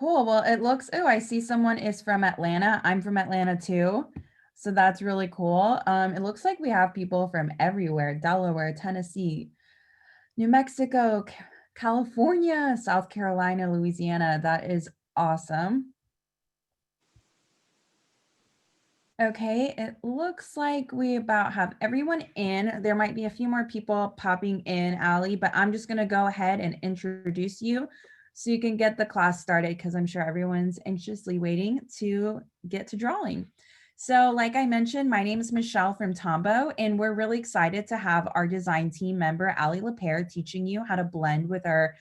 Cool. Well, it looks, oh, I see someone is from Atlanta. I'm from Atlanta too. So that's really cool. It looks like we have people from everywhere, Delaware, Tennessee, New Mexico, California, South Carolina, Louisiana. That is awesome. Okay, it looks like we about have everyone in. There might be a few more people popping in, Allie, but I'm just gonna go ahead and introduce you so you can get the class started because I'm sure everyone's anxiously waiting to get to drawing. So like I mentioned, my name is Michelle from Tombow, and we're really excited to have our design team member, Allie LaPere, teaching you how to blend with our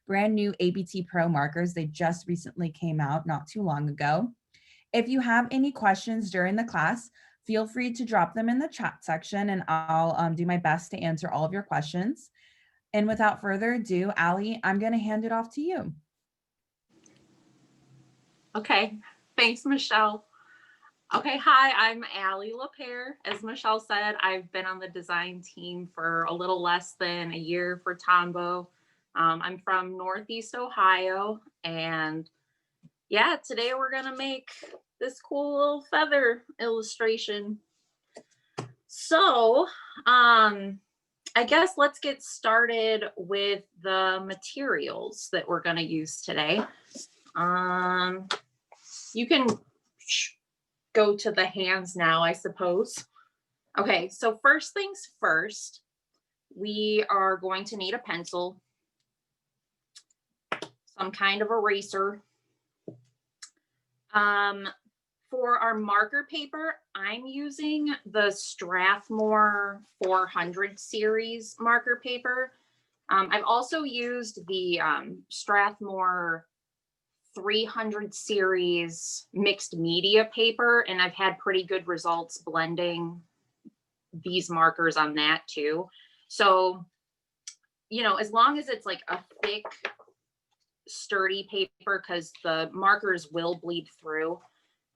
brand new ABT Pro markers. They just recently came out not too long ago. If you have any questions during the class, feel free to drop them in the chat section and I'll do my best to answer all of your questions. And without further ado, Allie, I'm going to hand it off to you. Okay, thanks, Michelle. Okay, hi, I'm Allie LaPere. As Michelle said, I've been on the design team for a little less than a year for Tombow. I'm from Northeast Ohio, and yeah, today we're gonna make this cool little feather illustration. So, I guess let's get started with the materials that we're gonna use today. You can go to the hands now, I suppose. Okay, so first things first, we are going to need a pencil, some kind of eraser. For our marker paper, I'm using the Strathmore 400 series marker paper. I've also used the Strathmore 300 series mixed media paper, and I've had pretty good results blending these markers on that too. So, you know, as long as it's like a thick, sturdy paper, because the markers will bleed through,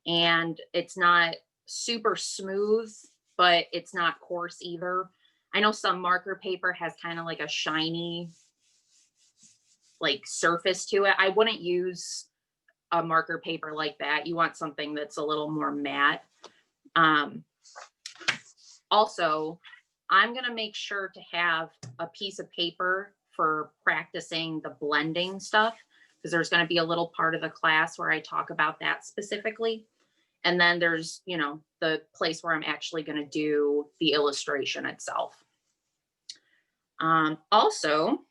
and it's not super smooth, but it's not coarse either. I know some marker paper has kind of like a shiny like surface to it. I wouldn't use a marker paper like that. You want something that's a little more matte. Also, I'm gonna make sure to have a piece of paper for practicing the blending stuff, because there's gonna be a little part of the class where I talk about that specifically. And then there's, you know, the place where I'm actually gonna do the illustration itself. Also,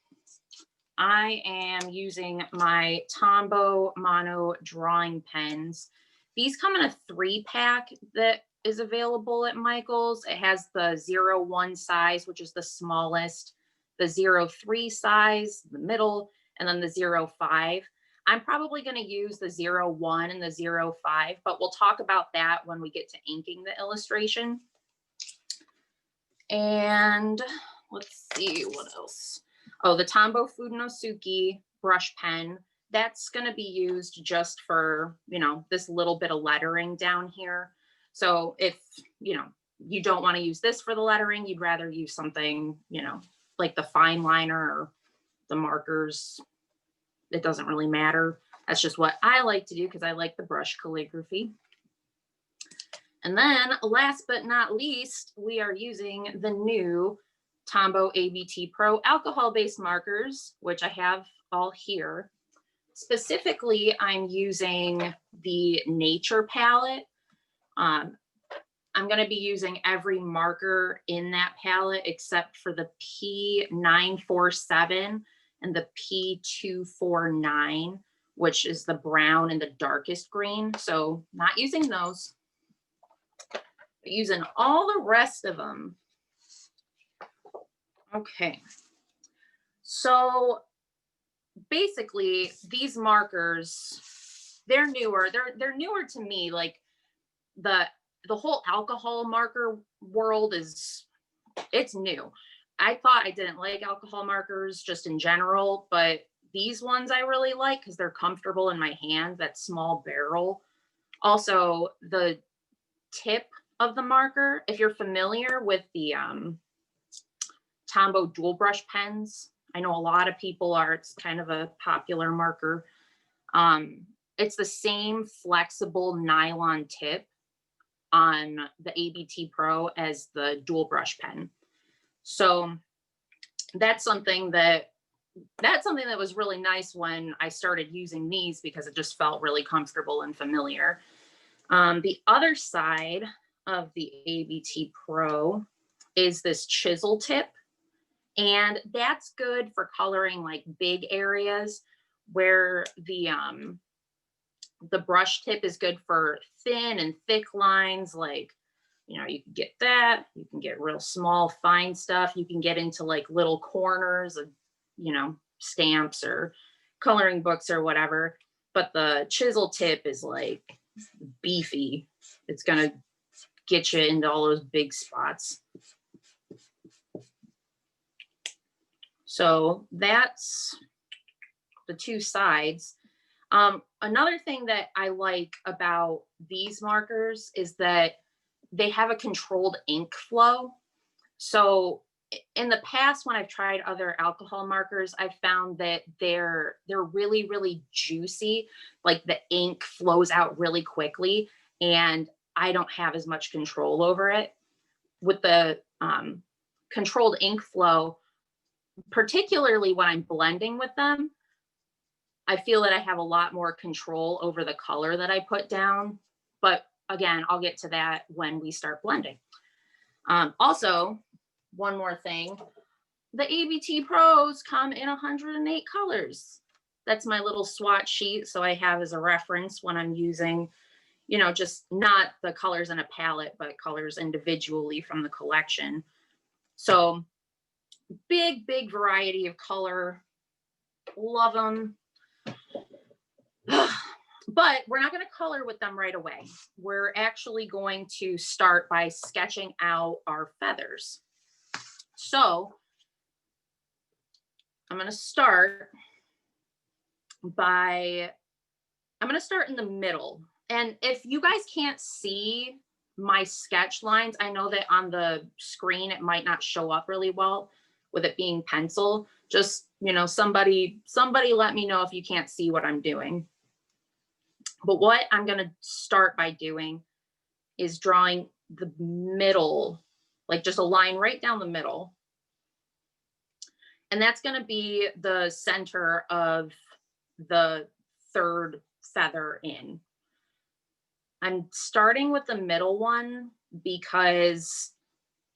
I am using my Tombow Mono drawing pens. These come in a 3-pack that is available at Michael's. It has the 01 size, which is the smallest, the 03 size, the middle, and then the 05. I'm probably going to use the 01 and the 05, but we'll talk about that when we get to inking the illustration. And let's see what else. Oh, the Tombow Fudenosuke brush pen. That's going to be used just for, you know, this little bit of lettering down here. So if, you know, you don't want to use this for the lettering, you'd rather use something, you know, like the fine liner or the markers. It doesn't really matter. That's just what I like to do because I like the brush calligraphy. And then last but not least, we are using the new Tombow ABT Pro alcohol-based markers, which I have all here. Specifically, I'm using the Nature palette. I'm going to be using every marker in that palette except for the P947 and the P249, which is the brown and the darkest green. So not using those, but using all the rest of them. Okay, so basically these markers, they're newer. They're newer to me. Like the whole alcohol marker world it's new. I thought I didn't like alcohol markers just in general, but these ones I really like because they're comfortable in my hand, that small barrel. Also, the tip of the marker, if you're familiar with the Tombow dual brush pens, I know a lot of people are, it's kind of a popular marker. it's the same flexible nylon tip on the ABT Pro as the dual brush pen. So that's something that was really nice when I started using these, because it just felt really comfortable and familiar. The other side of the ABT Pro is this chisel tip, and that's good for coloring like big areas where the brush tip is good for thin and thick lines. Like, you know, you can get that, you can get real small, fine stuff. You can get into like little corners of, you know, stamps or coloring books or whatever. But the chisel tip is like beefy. It's going to get you into all those big spots. So that's the two sides. Another thing that I like about these markers is that they have a controlled ink flow. So in the past, when I've tried other alcohol markers, I've found that they're really, really juicy. Like the ink flows out really quickly, and I don't have as much control over it. With the controlled ink flow, particularly when I'm blending with them, I feel that I have a lot more control over the color that I put down. But again, I'll get to that when we start blending. Also, one more thing, the ABT Pros come in 108 colors. That's my little swatch sheet. So I have as a reference when I'm using, you know, just not the colors in a palette, but colors individually from the collection. So big, big variety of color. Love them. But we're not going to color with them right away. We're actually going to start by sketching out our feathers. So I'm going to start in the middle. And if you guys can't see my sketch lines, I know that on the screen it might not show up really well with it being pencil. Just, you know, somebody let me know if you can't see what I'm doing. But what I'm going to start by doing is drawing the middle, like just a line right down the middle. And that's going to be the center of the third feather in. I'm starting with the middle one because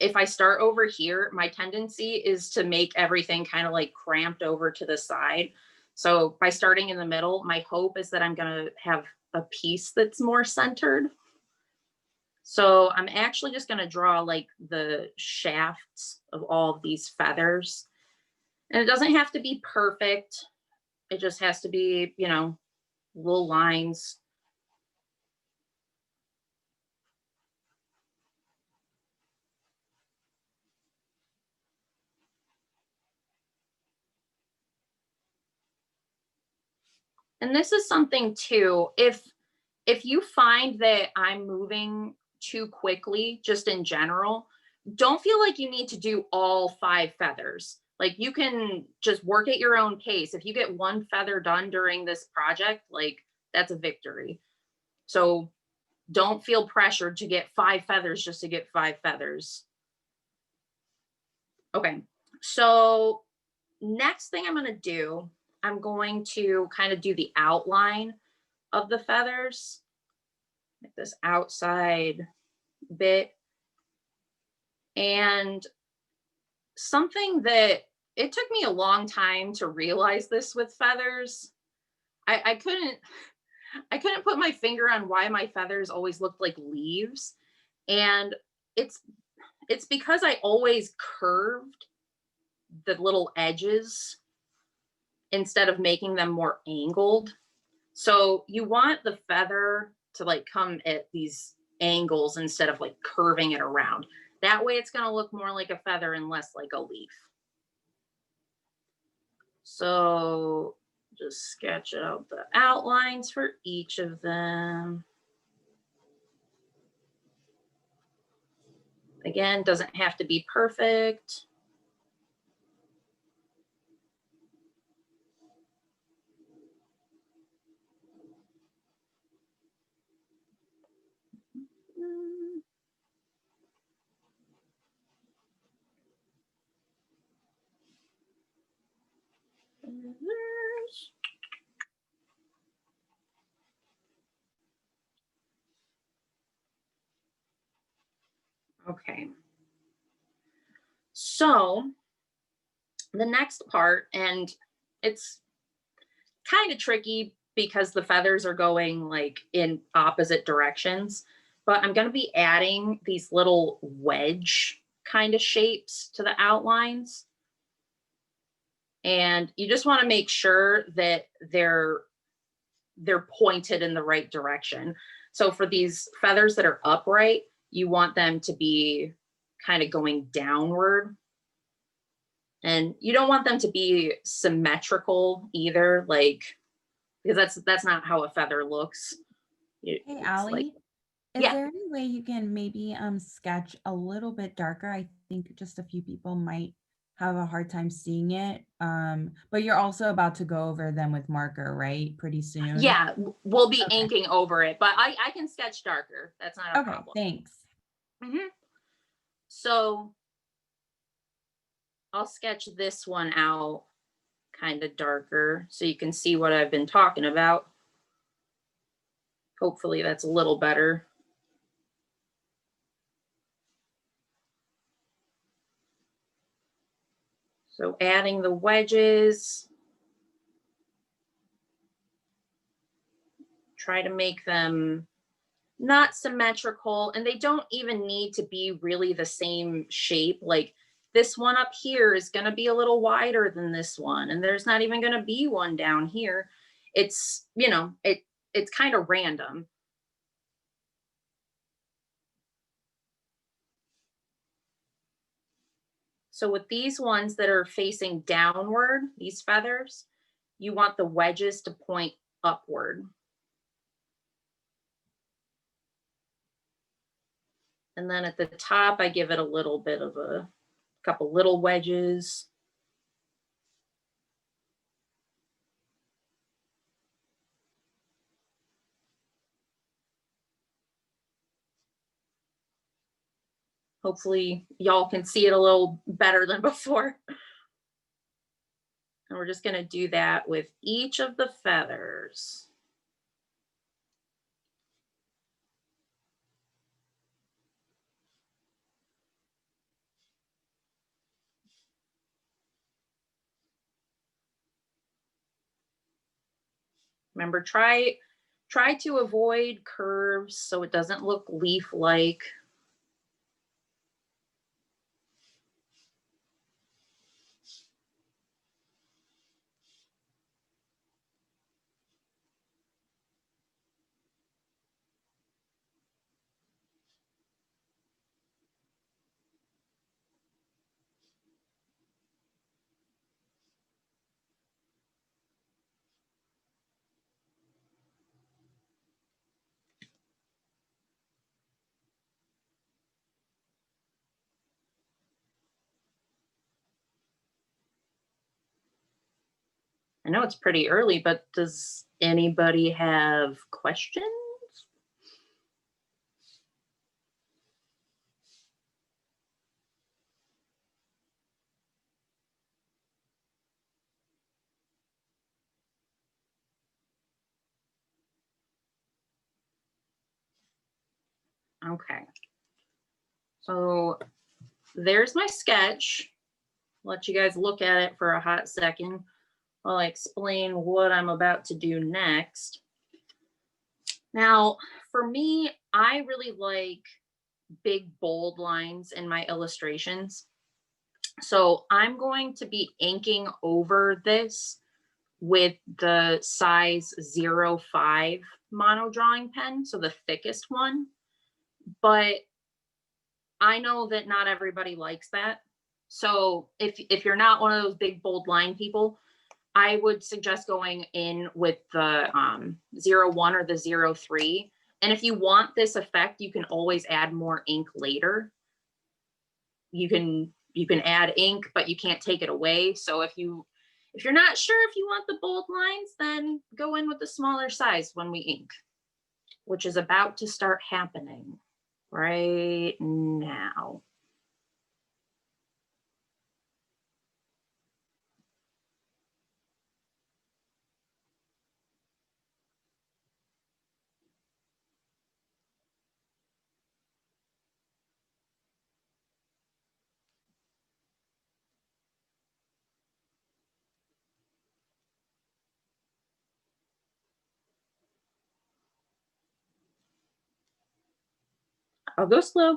if I start over here, my tendency is to make everything kind of like cramped over to the side. So by starting in the middle, my hope is that I'm going to have a piece that's more centered. So I'm actually just going to draw like the shafts of all of these feathers. And it doesn't have to be perfect. It just has to be, you know, little lines. And this is something too, if you find that I'm moving too quickly, just in general, don't feel like you need to do all 5 feathers. Like you can just work at your own pace. If you get 1 feather done during this project, like that's a victory. So don't feel pressured to get 5 feathers just to get 5 feathers. Okay, so next thing I'm going to do, I'm going to kind of do the outline of the feathers, like this outside bit. And something that it took me a long time to realize this with feathers. I couldn't put my finger on why my feathers always looked like leaves. And it's because I always curved the little edges instead of making them more angled. So you want the feather to like come at these angles instead of like curving it around. That way it's going to look more like a feather and less like a leaf. So just sketch out the outlines for each of them. Again, doesn't have to be perfect. feathers. Okay. So the next part, and it's kind of tricky because the feathers are going like in opposite directions, but I'm going to be adding these little wedge kind of shapes to the outlines. And you just want to make sure that they're pointed in the right direction. So for these feathers that are upright, you want them to be kind of going downward. And you don't want them to be symmetrical either, like, because that's not how a feather looks. Hey, It's like, Allie, is yeah, there any way you can maybe sketch a little bit darker? I think just a few people might have a hard time seeing it. But you're also about to go over them with marker, right? Pretty soon. yeah, we'll be Okay. inking over it, but I can sketch darker. That's not a Okay, problem. thanks. So I'll sketch this one out kind of darker so you can see what I've been talking about. Hopefully that's a little better. So adding the wedges, try to make them not symmetrical, and they don't even need to be really the same shape. Like this one up here is going to be a little wider than this one, and there's not even going to be one down here. It's, you know, it's kind of random. So with these ones that are facing downward, these feathers, you want the wedges to point upward. And then at the top, I give it a little bit of a couple little wedges. Hopefully y'all can see it a little better than before. And we're just going to do that with each of the feathers. Remember, try to avoid curves so it doesn't look leaf-like. I know it's pretty early, but does anybody have questions? Okay. So there's my sketch. Let you guys look at it for a hot second while I explain what I'm about to do next. Now, for me, I really like big bold lines in my illustrations. So I'm going to be inking over this with the size 05 mono drawing pen, so the thickest one. But I know that not everybody likes that. So if you're not one of those big bold line people, I would suggest going in with the 01 or the 03. And if you want this effect, you can always add more ink later. You can add ink, but you can't take it away. So if you're not sure if you want the bold lines, then go in with the smaller size when we ink, which is about to start happening right now. I'll go slow.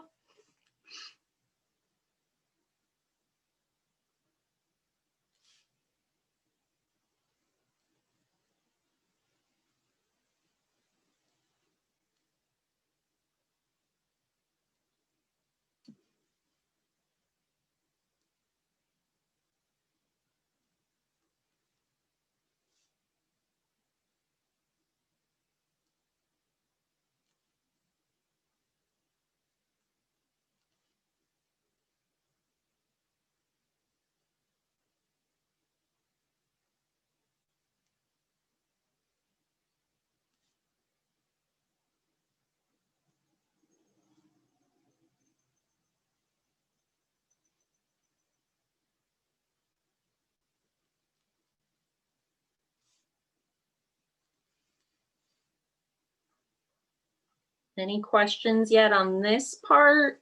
Any questions yet on this part?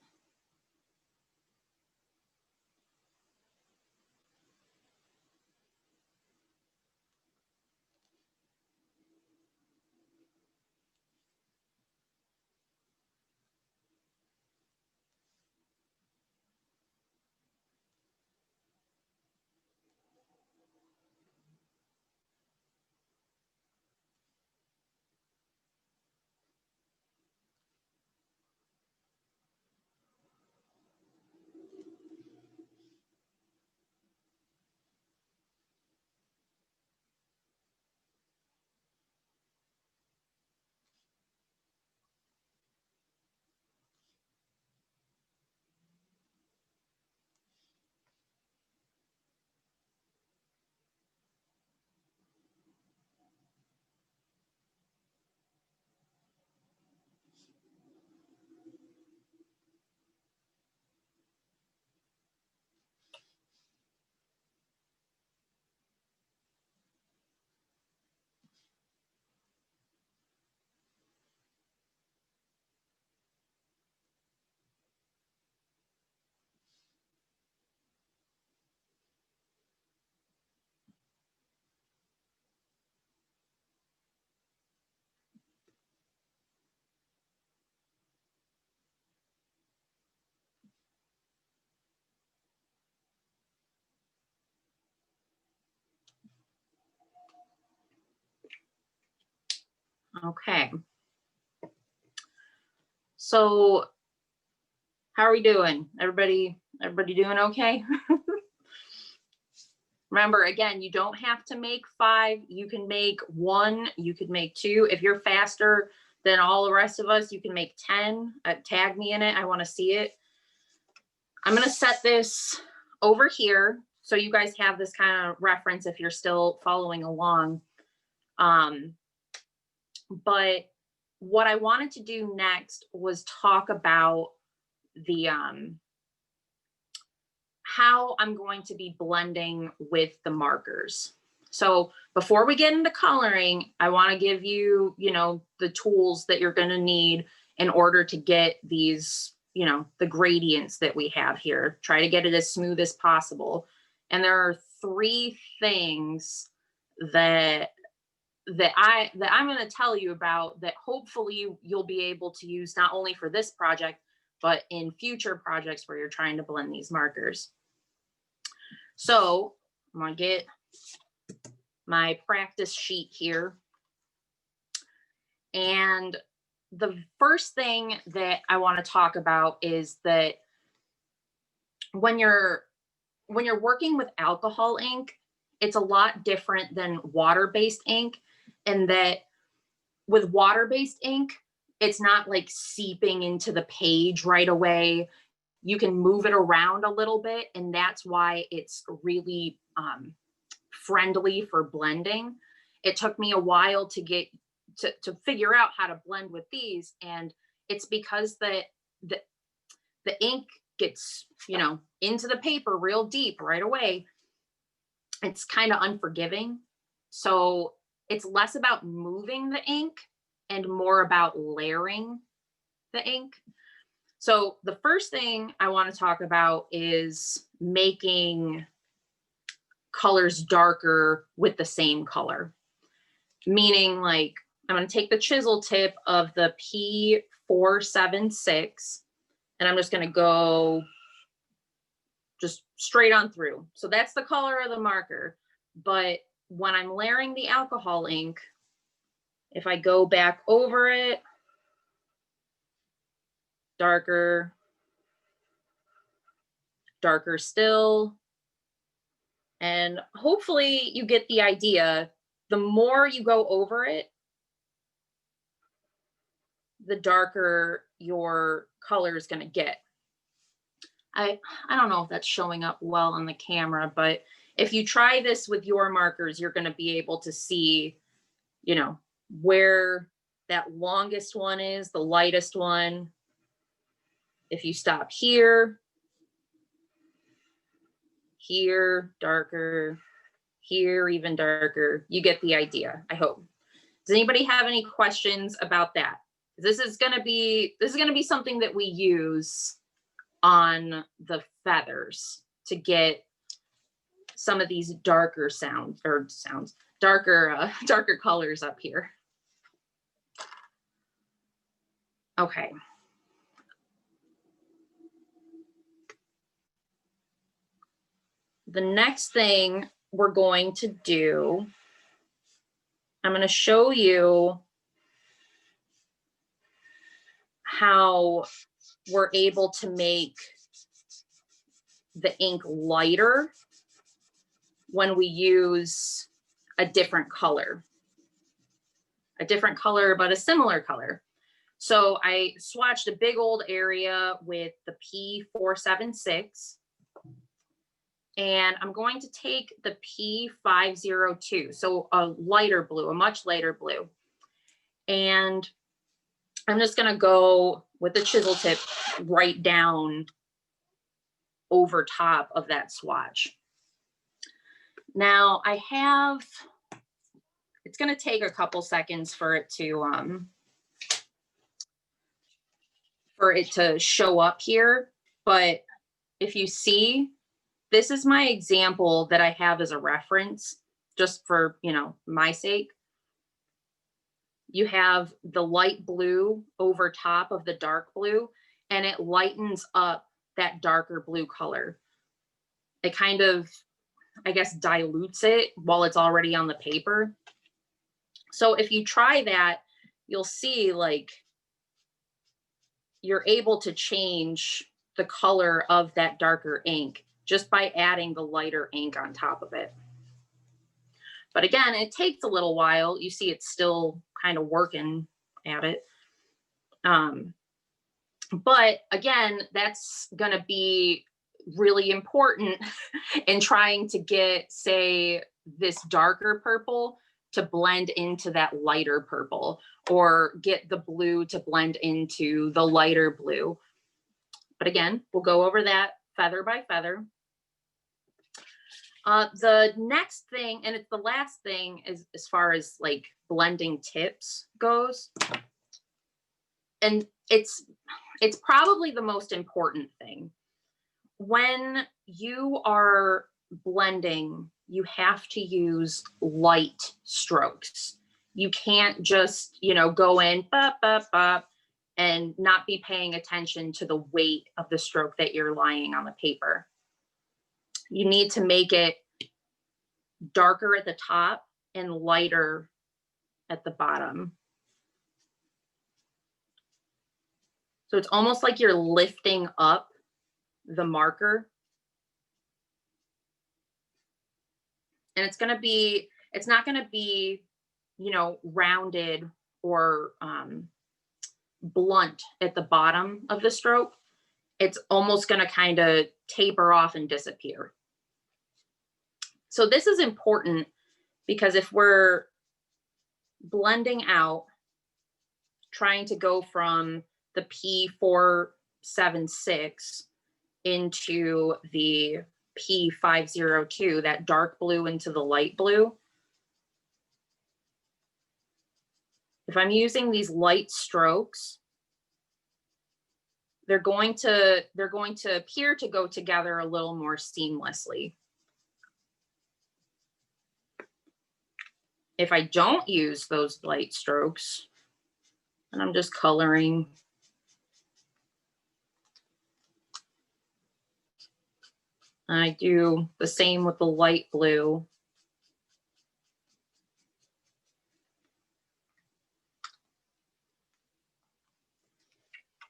Okay. So how are we doing? Everybody doing okay? Remember, again, you don't have to make 5. You can make 1, you could make 2. If you're faster than all the rest of us, you can make 10. Tag me in it. I want to see it. I'm going to set this over here so you guys have this kind of reference if you're still following along. But what I wanted to do next was talk about the how I'm going to be blending with the markers. So before we get into coloring, I want to give you, the tools that you're going to need in order to get these, the gradients that we have here. Try to get it as smooth as possible. And there are 3 things that I'm going to tell you about that hopefully you'll be able to use not only for this project, but in future projects where you're trying to blend these markers. So I'm going to get my practice sheet here. And the first thing that I want to talk about is that when you're working with alcohol ink, it's a lot different than water-based ink, in that with water-based ink, it's not like seeping into the page right away. You can move it around a little bit, and that's why it's really friendly for blending. It took me a while to get to figure out how to blend with these, and it's because the ink gets into the paper real deep right away. It's kind of unforgiving, so it's less about moving the ink and more about layering the ink. So the first thing I want to talk about is making colors darker with the same color. Meaning, like, I'm going to take the chisel tip of the P476 And I'm just going to go just straight on through. So that's the color of the marker. But when I'm layering the alcohol ink, if I go back over it, darker, darker still, and hopefully you get the idea. The more you go over it, the darker your color is going to get. I don't know if that's showing up well on the camera, but if you try this with your markers, you're going to be able to see, you know, where that longest one is, the lightest one. If you stop here, here, darker, here, even darker, you get the idea, I hope. Does anybody have any questions about that? This is going to be something that we use on the feathers to get some of these darker darker colors up here. Okay. The next thing we're going to do, I'm going to show you how we're able to make the ink lighter when we use a different color. A different color, but a similar color. So I swatched a big old area with the P476. And I'm going to take the P502, so a lighter blue, a much lighter blue. And I'm just going to go with the chisel tip right down over top of that swatch. Now I have, it's going to take a couple seconds for it to show up here. But if you see, this is my example that I have as a reference, just for, you know, my sake. You have the light blue over top of the dark blue, and it lightens up that darker blue color. It kind of, I guess, dilutes it while it's already on the paper. So if you try that, you'll see like you're able to change the color of that darker ink just by adding the lighter ink on top of it. But again, it takes a little while. You see it's still kind of working at it. But again, that's going to be really important in trying to get, say, this darker purple to blend into that lighter purple, or get the blue to blend into the lighter blue. But again, we'll go over that feather by feather. The next thing, and it's the last thing, is as far as like blending tips goes. And it's probably the most important thing. When you are blending, you have to use light strokes. You can't just, you know, go in bop, bop, bop, and not be paying attention to the weight of the stroke that you're laying on the paper. You need to make it darker at the top and lighter at the bottom. So it's almost like you're lifting up the marker. And it's not going to be, you know, rounded or blunt at the bottom of the stroke. It's almost going to kind of taper off and disappear. So this is important because if we're blending out, trying to go from the P476 into the P502, that dark blue into the light blue. If I'm using these light strokes, they're going to appear to go together a little more seamlessly. If I don't use those light strokes, and I'm just coloring, I do the same with the light blue.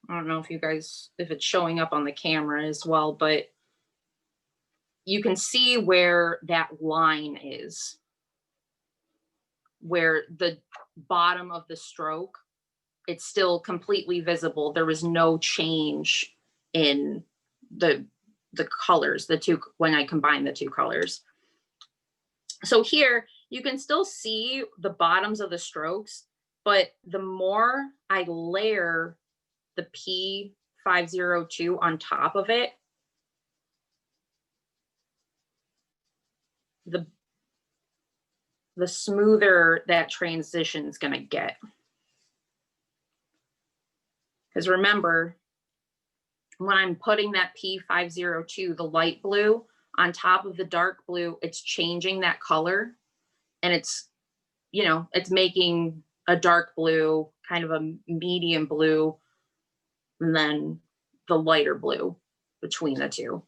I don't know if you guys, if it's showing up on the camera as well, but you can see where that line is, where the bottom of the stroke, it's still completely visible. There was no change in the colors, the two, when I combine the two colors. So here you can still see the bottoms of the strokes, but the more I layer the P502 on top of it, the smoother that transition is going to get. Because remember, when I'm putting that P502, the light blue, on top of the dark blue, it's changing that color, and it's, you know, it's making a dark blue, kind of a medium blue, and then the lighter blue between the two.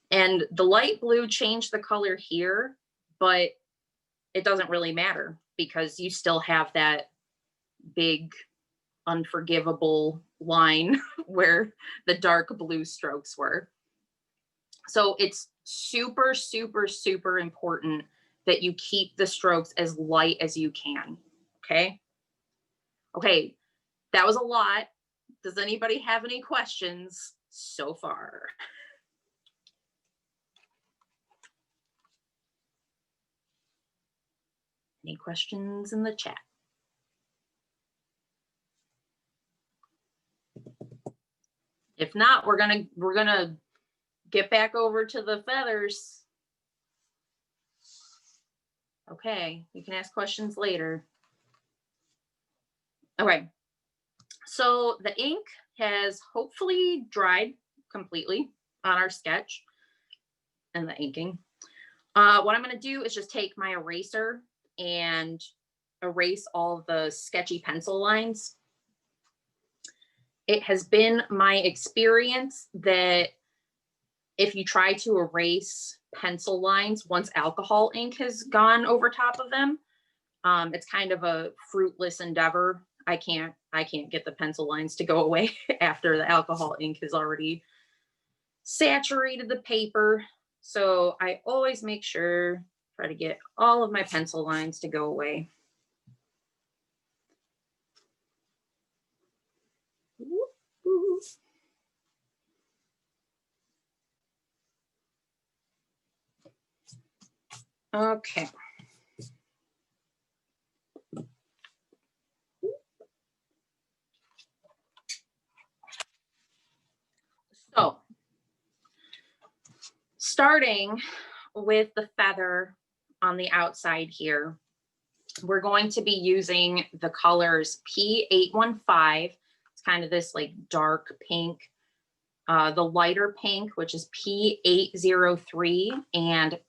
And the light blue changed the color here, but it doesn't really matter because you still have that big unforgivable line where the dark blue strokes were. So it's super, super, super important that you keep the strokes as light as you can. Okay. Okay. That was a lot. Does anybody have any questions so far? Any questions in the chat? If not, we're gonna get back over to the feathers. Okay, you can ask questions later. Okay, so the ink has hopefully dried completely on our sketch and the inking. What I'm gonna do is just take my eraser and erase all the sketchy pencil lines. It has been my experience that if you try to erase pencil lines once alcohol ink has gone over top of them, it's kind of a fruitless endeavor. I can't get the pencil lines to go away after the alcohol ink has already saturated the paper. So I always make sure, try to get all of my pencil lines to go away. Okay. So, starting with the feather on the outside here, we're going to be using the colors P815. It's kind of this like dark pink, the lighter pink, which is P803, and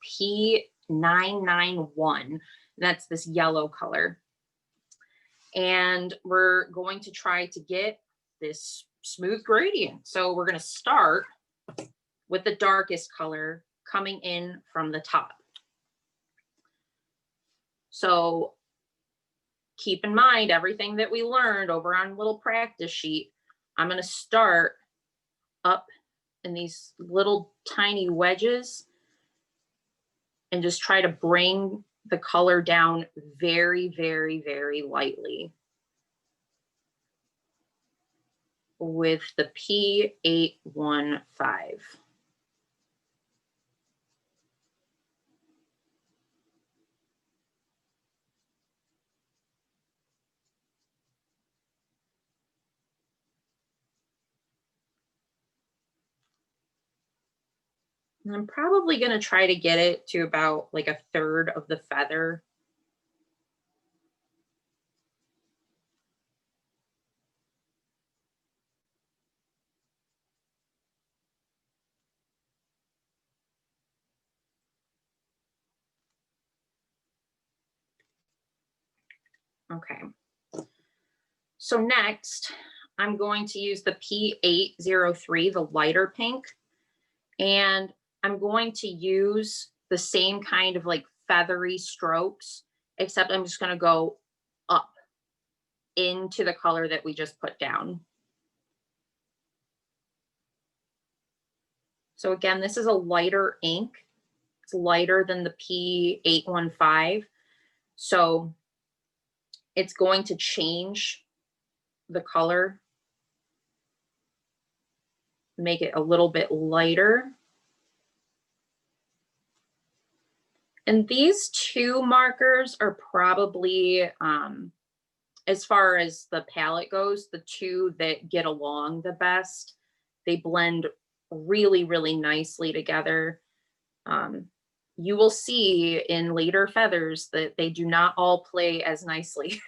P991. That's this yellow color. And we're going to try to get this smooth gradient. So we're going to start with the darkest color coming in from the top. So keep in mind everything that we learned over on little practice sheet. I'm going to start up in these little tiny wedges and just try to bring the color down very, very, very lightly with the P815. And I'm probably going to try to get it to about like a third of the feather. Okay. So next, I'm going to use the P803, the lighter pink. And I'm going to use the same kind of like feathery strokes, except I'm just going to go up into the color that we just put down. So again, this is a lighter ink. It's lighter than the P815. So it's going to change the color, make it a little bit lighter. And these two markers are probably, as far as the palette goes, the two that get along the best. They blend really, really nicely together. You will see in later feathers that they do not all play as nicely.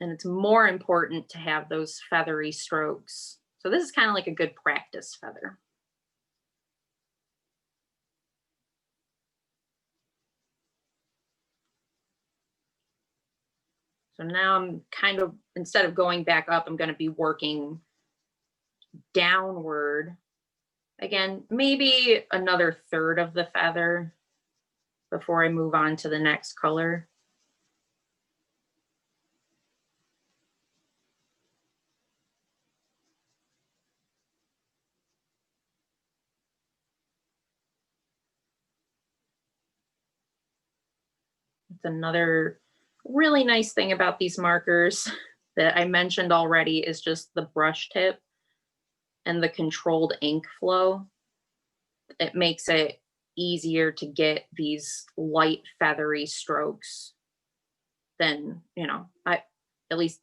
And it's more important to have those feathery strokes. So this is kind of like a good practice feather. So now I'm kind of, instead of going back up, I'm going to be working downward. Again, maybe another third of the feather before I move on to the next color. It's another really nice thing about these markers that I mentioned already is just the brush tip and the controlled ink flow. It makes it easier to get these light feathery strokes than, at least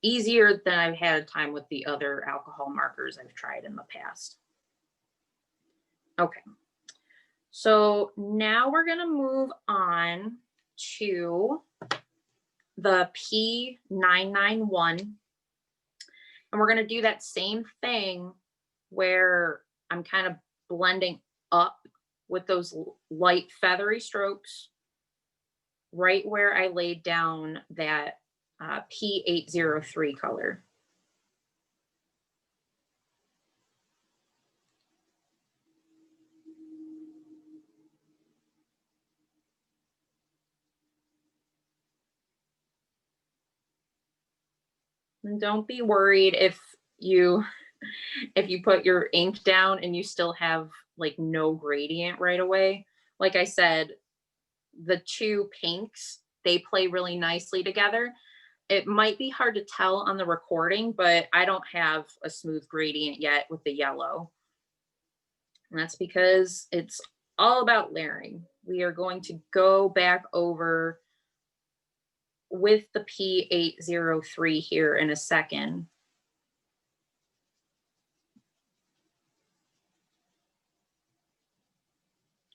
easier than I've had a time with the other alcohol markers I've tried in the past. Okay, so now we're gonna move on to the P991. And we're gonna do that same thing where I'm kind of blending up with those light feathery strokes right where I laid down that P803 color. And don't be worried if you put your ink down and you still have like no gradient right away. Like I said, the two pinks, they play really nicely together. It might be hard to tell on the recording, but I don't have a smooth gradient yet with the yellow. And that's because it's all about layering. We are going to go back over with the P803 here in a second.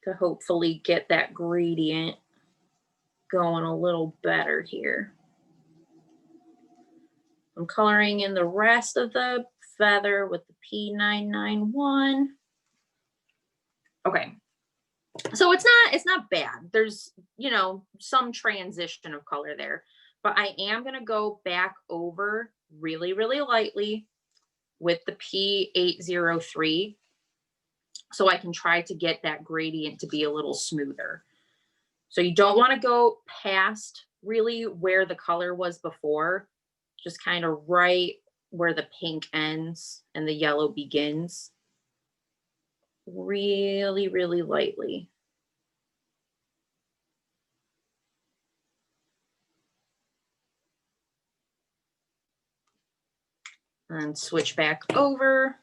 To hopefully get that gradient going a little better here. I'm coloring in the rest of the feather with the P991. Okay, so it's not bad. There's, some transition of color there, but I am gonna go back over really, really lightly with the P803 so I can try to get that gradient to be a little smoother. So you don't want to go past really where the color was before, just kind of right where the pink ends and the yellow begins. Really, really lightly. And switch back over.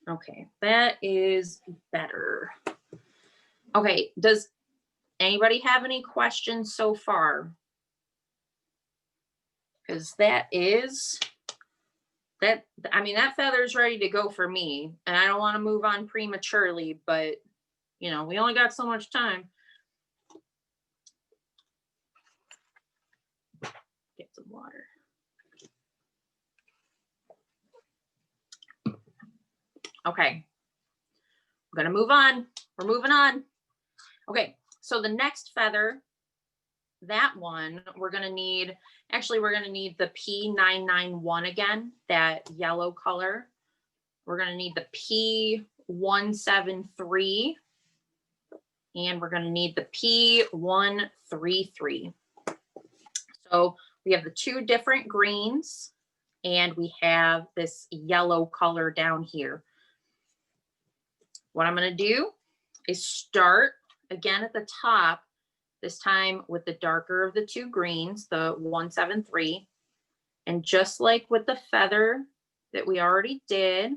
Okay, that is better. Okay, does anybody have any questions so far? Because that feather's ready to go for me, and I don't want to move on prematurely, but we only got so much time. Get some water. Okay, I'm gonna move on. We're moving on. Okay, so the next feather, that one, we're gonna need, actually we're gonna need the P991 again, that yellow color. We're gonna need the P173, and we're gonna need the P133. So we have the two different greens, and we have this yellow color down here. What I'm gonna do is start again at the top, this time with the darker of the two greens, the 173. And just like with the feather that we already did,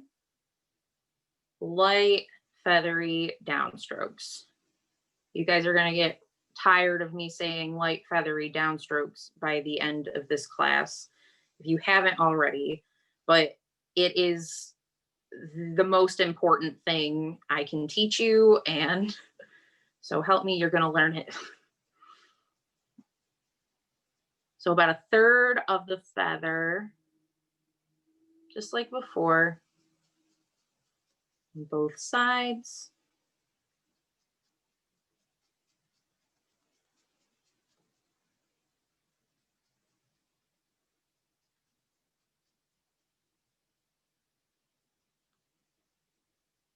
light feathery downstrokes. You guys are gonna get tired of me saying light feathery downstrokes by the end of this class, if you haven't already, but it is the most important thing I can teach you, and so help me, you're gonna learn it. So about a third of the feather, just like before, on both sides.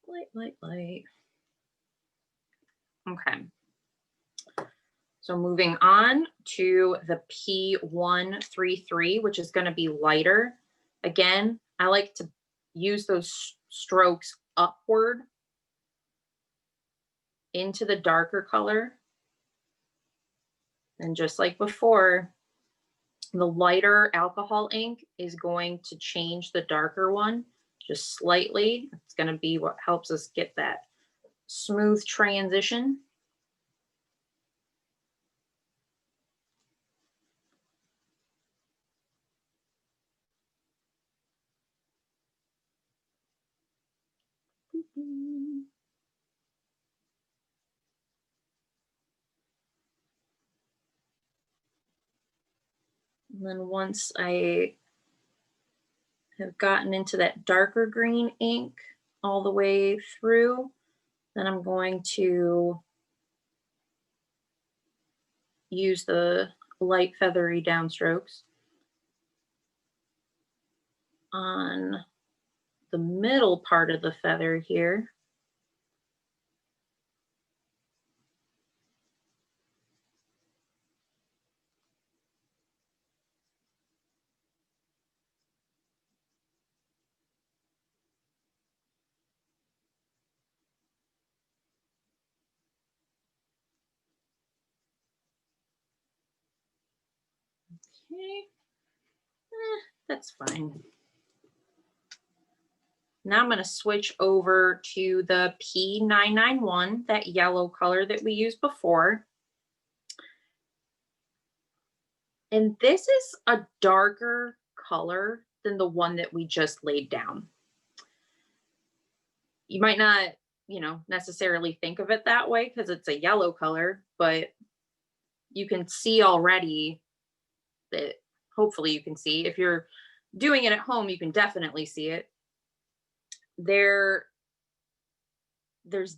Light, light, light. Okay. So moving on to the P133, which is going to be lighter. Again, I like to use those strokes upward into the darker color. And just like before, the lighter alcohol ink is going to change the darker one just slightly. It's going to be what helps us get that smooth transition. And then once I have gotten into that darker green ink all the way through, then I'm going to use the light feathery downstrokes on the middle part of the feather here. Okay, that's fine. Now I'm going to switch over to the P991, that yellow color that we used before. And this is a darker color than the one that we just laid down. You might not, necessarily think of it that way because it's a yellow color, but you can see already that, hopefully you can see. If you're doing it at home, you can definitely see it. There's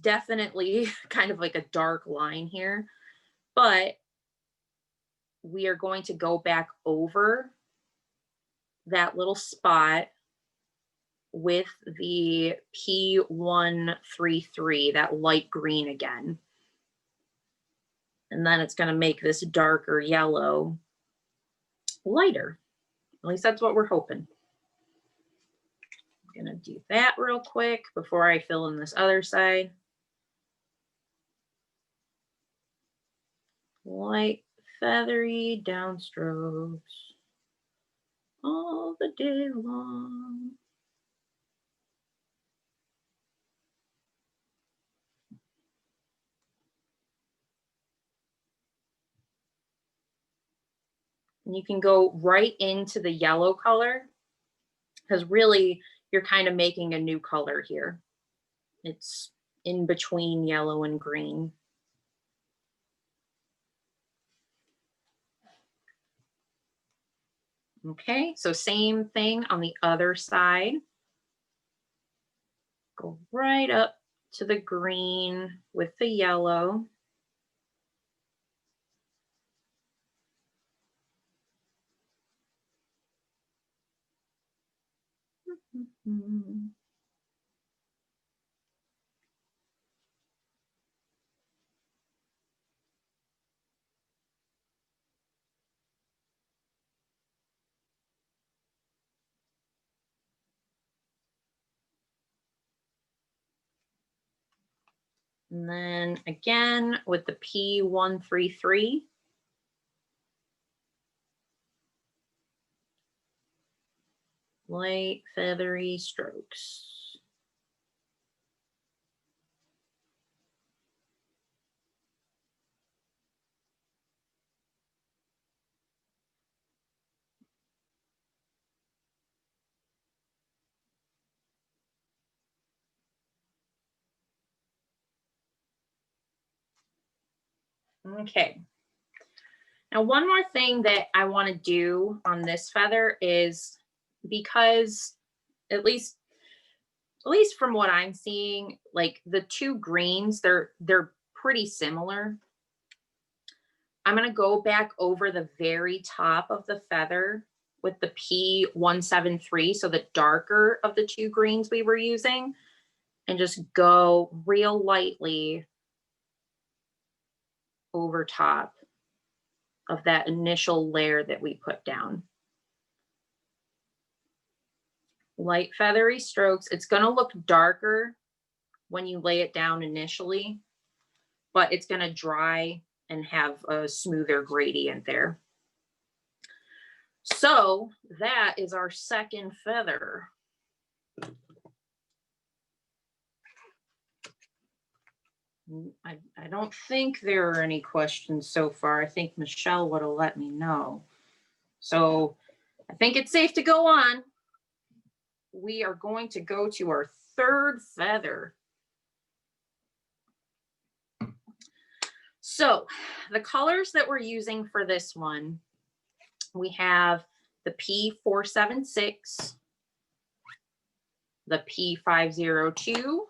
definitely kind of like a dark line here, but we are going to go back over that little spot with the P133, that light green again. And then it's going to make this darker yellow lighter. At least that's what we're hoping. I'm going to do that real quick before I fill in this other side. Light feathery downstrokes all the day long. And you can go right into the yellow color because really you're kind of making a new color here. It's in between yellow and green. Okay, so same thing on the other side. Go right up to the green with the yellow. And then again with the P133. Light feathery strokes. Okay. Now, one more thing that I want to do on this feather is, because at least from what I'm seeing, like the two greens, they're pretty similar. I'm going to go back over the very top of the feather with the P173, so the darker of the two greens we were using, and just go real lightly over top of that initial layer that we put down. Light feathery strokes. It's going to look darker when you lay it down initially, but it's going to dry and have a smoother gradient there. So that is our second feather. I don't think there are any questions so far. I think Michelle would have let me know. So I think it's safe to go on. We are going to go to our third feather. So the colors that we're using for this one, we have the P476, the P502.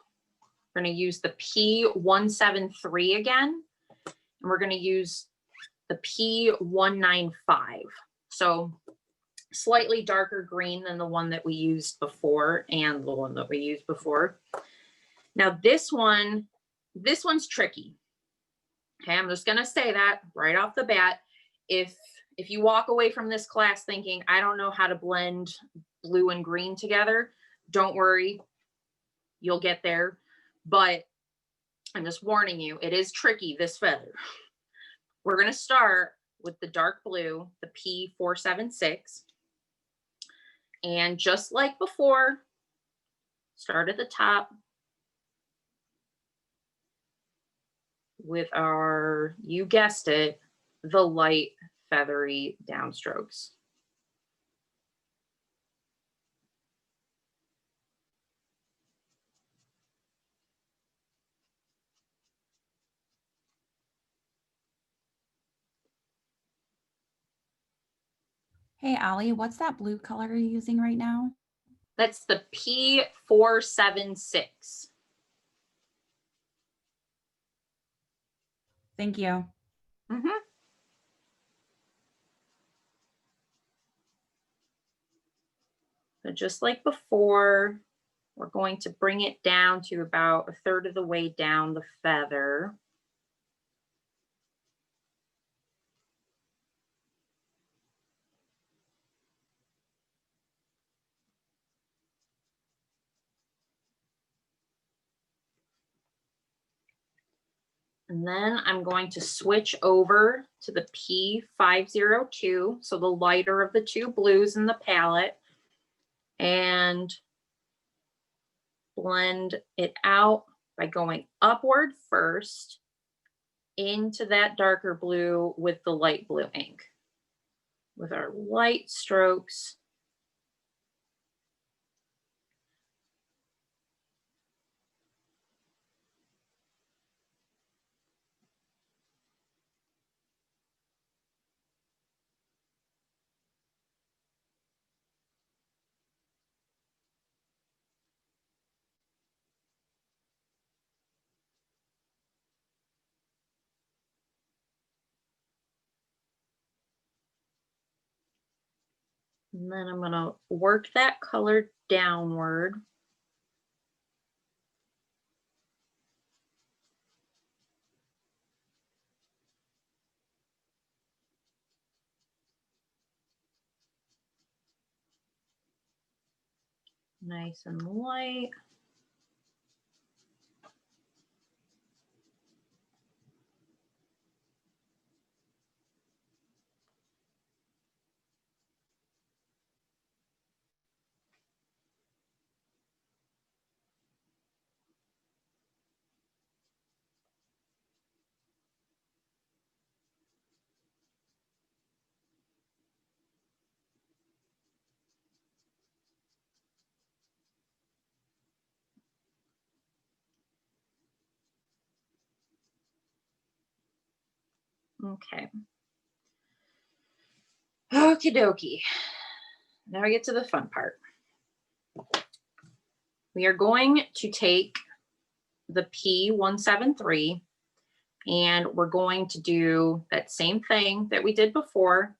We're going to use the P173 again, and we're going to use the P195. So slightly darker green than the one that we used before and the one that we used before. Now this one's tricky. Okay, I'm just going to say that right off the bat. If you walk away from this class thinking, I don't know how to blend blue and green together, don't worry, you'll get there. But I'm just warning you, it is tricky, this feather. We're going to start with the dark blue, the P476. And just like before, start at the top with our, you guessed it, the light feathery downstrokes. Hey, Allie, what's that blue color you're using right now? That's the P476. Thank you. Mm-hmm. So just like before, we're going to bring it down to about a third of the way down the feather. And then I'm going to switch over to the P502, so the lighter of the two blues in the palette, and blend it out by going upward first into that darker blue with the light blue ink. With our light strokes, And then I'm gonna work that color downward. Nice and light. Okay. Okie dokie. Now we get to the fun part. We are going to take the P173 and we're going to do that same thing that we did before.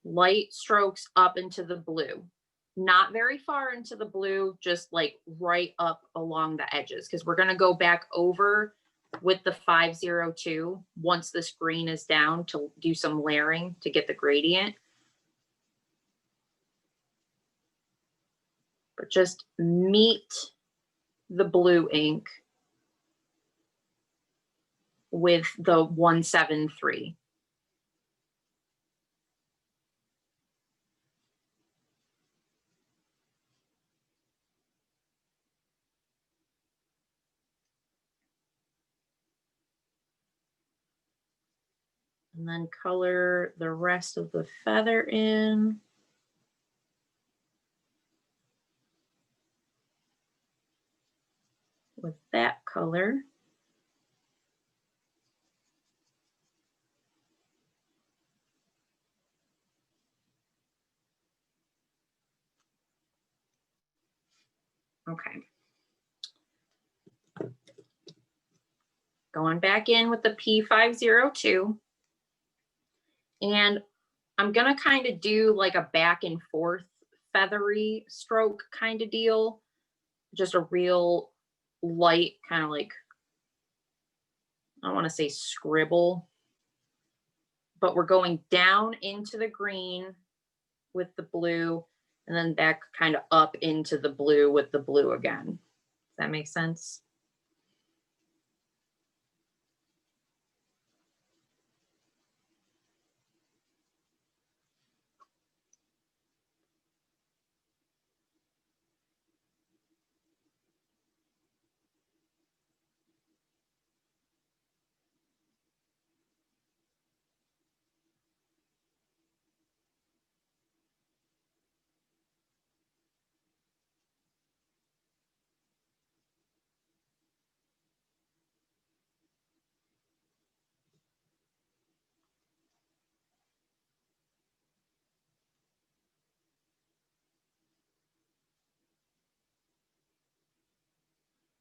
Light strokes up into the blue. Not very far into the blue, just like right up along the edges, because we're going to go back over with the 502 once this green is down to do some layering to get the gradient. But just meet the blue ink with the 173. And then color the rest of the feather in. With that color. Okay. Going back in with the P502. And I'm going to kind of do like a back and forth feathery stroke kind of deal. Just a real light kind of like, I don't want to say scribble, but we're going down into the green with the blue and then back kind of up into the blue with the blue again. Does that make sense?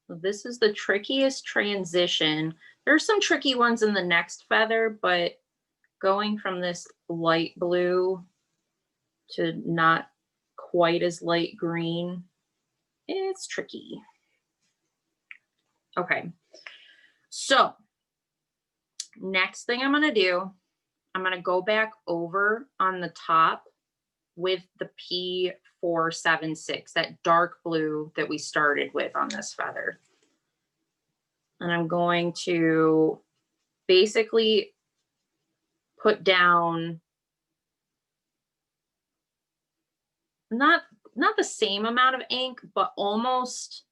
So this is the trickiest transition. There's some tricky ones in the next feather, but going from this light blue to not quite as light green, it's tricky. Okay, so next thing I'm gonna do, I'm gonna go back over on the top with the P476, that dark blue that we started with on this feather. And I'm going to basically put down not the same amount of ink, but almost,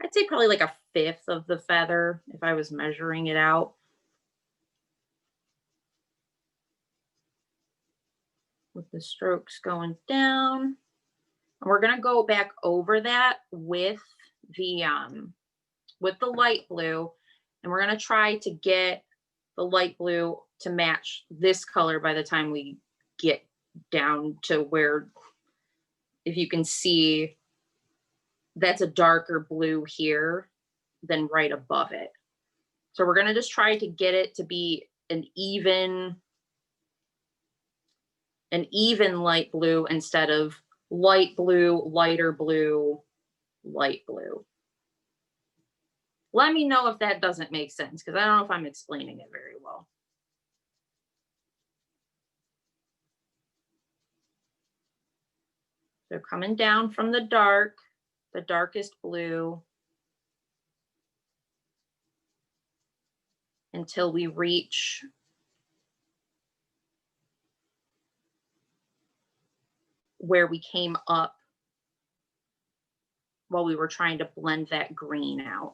I'd say probably like a fifth of the feather if I was measuring it out. With the strokes going down. And we're gonna go back over that with the light blue, and we're gonna try to get the light blue to match this color by the time we get down to where, if you can see, that's a darker blue here than right above it. So we're gonna just try to get it to be an even an even light blue instead of light blue, lighter blue, light blue. Let me know if that doesn't make sense, because I don't know if I'm explaining it very well. So coming down from the darkest blue, until we reach where we came up while we were trying to blend that green out.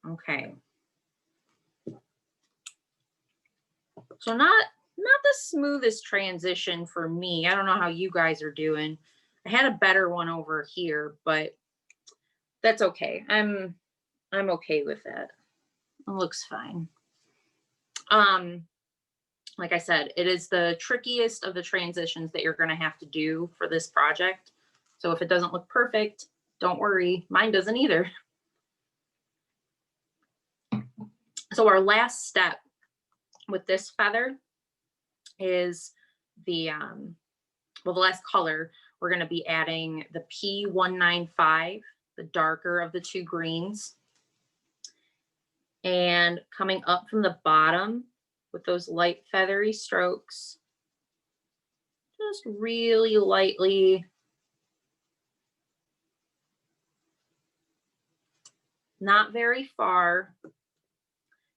Okay. So not the smoothest transition for me. I don't know how you guys are doing. I had a better one over here, but that's okay. I'm okay with that. It looks fine. Like I said, it is the trickiest of the transitions that you're going to have to do for this project. So if it doesn't look perfect, don't worry. Mine doesn't either. So our last step with this feather is the last color. We're going to be adding the P195, the darker of the two greens, and coming up from the bottom with those light feathery strokes, just really lightly, not very far.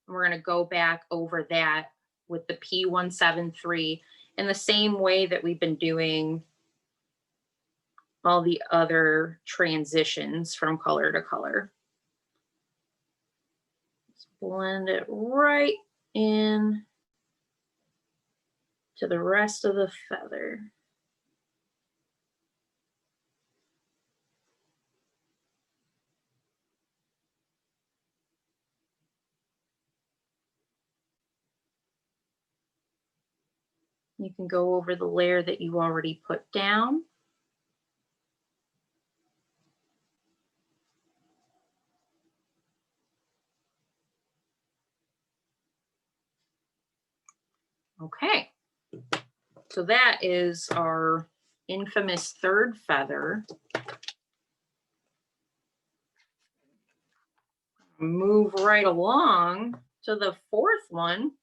And we're going to go back over that with the P173 in the same way that we've been doing all the other transitions from color to color. Just blend it right in to the rest of the feather. You can go over the layer that you already put down. Okay, so that is our infamous third feather. Move right along to the fourth one.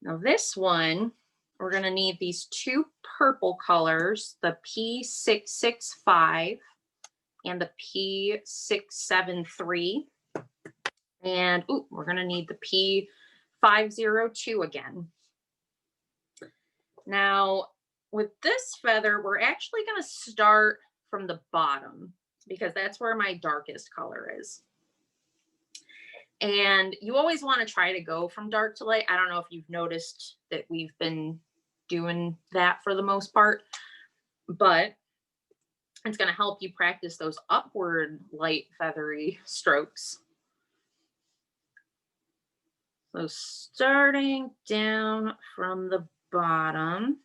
Now this one, we're going to need these two purple colors, the P665 and the P673. And we're going to need the P502 again. Now, with this feather, we're actually going to start from the bottom because that's where my darkest color is. And you always want to try to go from dark to light. I don't know if you've noticed that we've been doing that for the most part, but it's going to help you practice those upward light feathery strokes. So starting down from the bottom.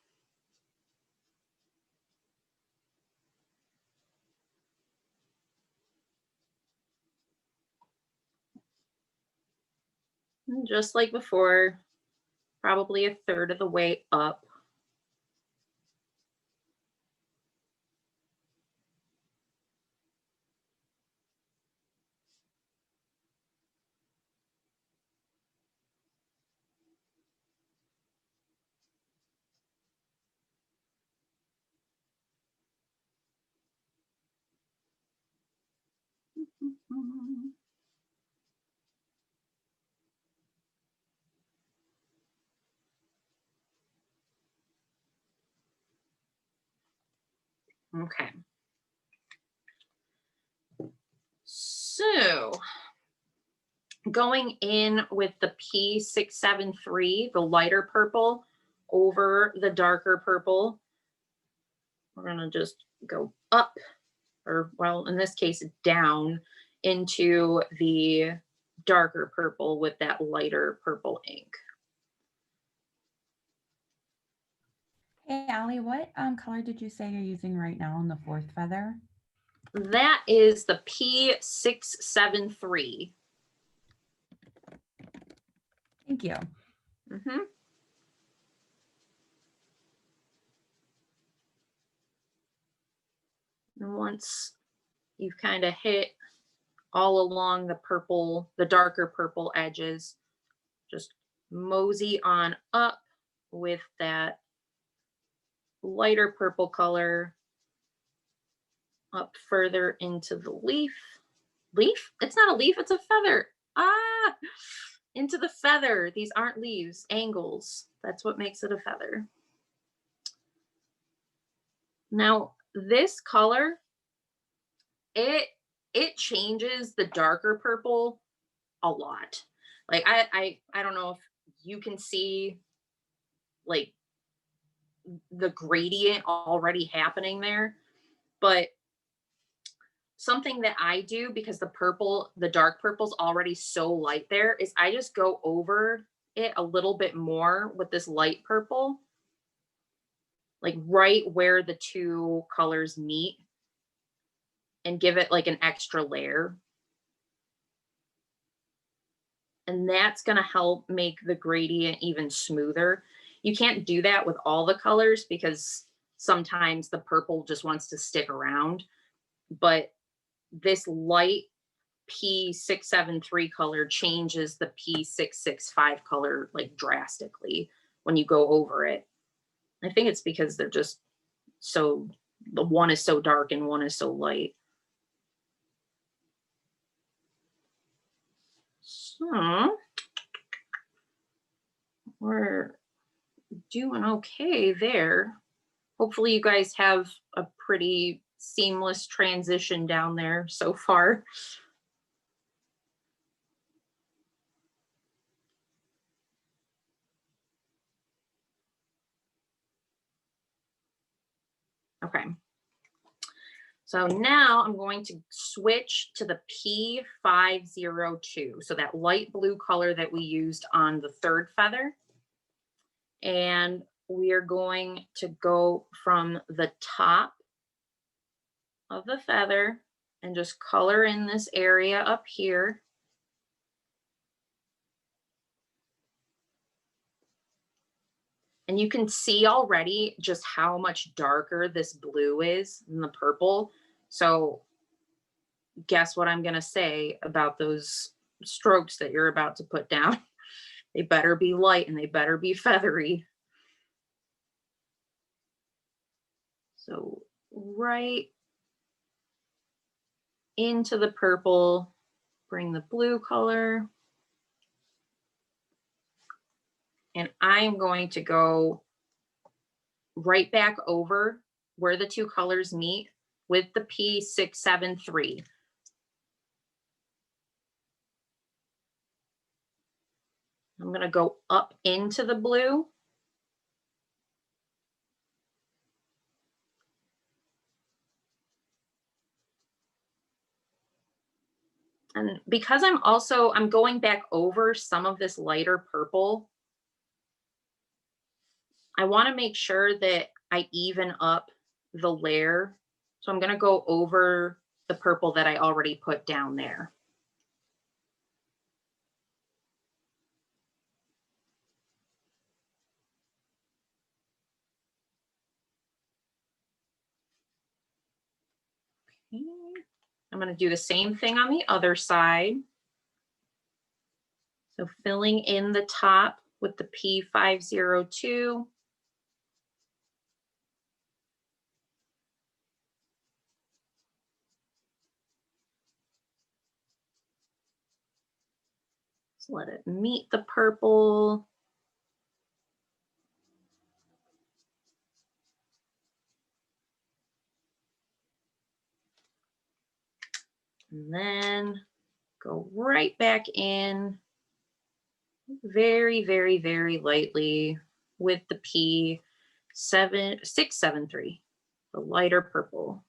And just like before, probably a third of the way up. Okay. So going in with the P673, the lighter purple over the darker purple, we're going to just go up or well, in this case, down into the darker purple with that lighter purple ink. Hey, Allie, what color did you say you're using right now on the fourth feather? That is the P673. Thank you. Mm-hmm. And once you've kind of hit all along the purple, the darker purple edges, just mosey on up with that lighter purple color up further into the leaf. Leaf? It's not a leaf, it's a feather. Ah, into the feather. These aren't leaves, angles. That's what makes it a feather. Now, this color, it changes the darker purple a lot. Like I don't know if you can see like the gradient already happening there, but something that I do, because the dark purple's already so light there, is I just go over it a little bit more with this light purple, like right where the two colors meet, and give it like an extra layer. And that's going to help make the gradient even smoother. You can't do that with all the colors because sometimes the purple just wants to stick around, but this light P673 color changes the P665 color like drastically when you go over it. I think it's because they're just so, the one is so dark and one is so light. So we're doing okay there. Hopefully you guys have a pretty seamless transition down there so far. Okay. So now I'm going to switch to the P502. So that light blue color that we used on the third feather. And we are going to go from the top of the feather and just color in this area up here. And you can see already just how much darker this blue is than the purple. So guess what I'm going to say about those strokes that you're about to put down. They better be light and they better be feathery. So right into the purple, bring the blue color. And I'm going to go right back over where the two colors meet with the P673. I'm going to go up into the blue. And because I'm going back over some of this lighter purple, I want to make sure that I even up the layer. So I'm going to go over the purple that I already put down there. Okay. I'm going to do the same thing on the other side. So filling in the top with the P502. So let it meet the purple. And then go right back in very, very, very lightly with the P673, the lighter purple.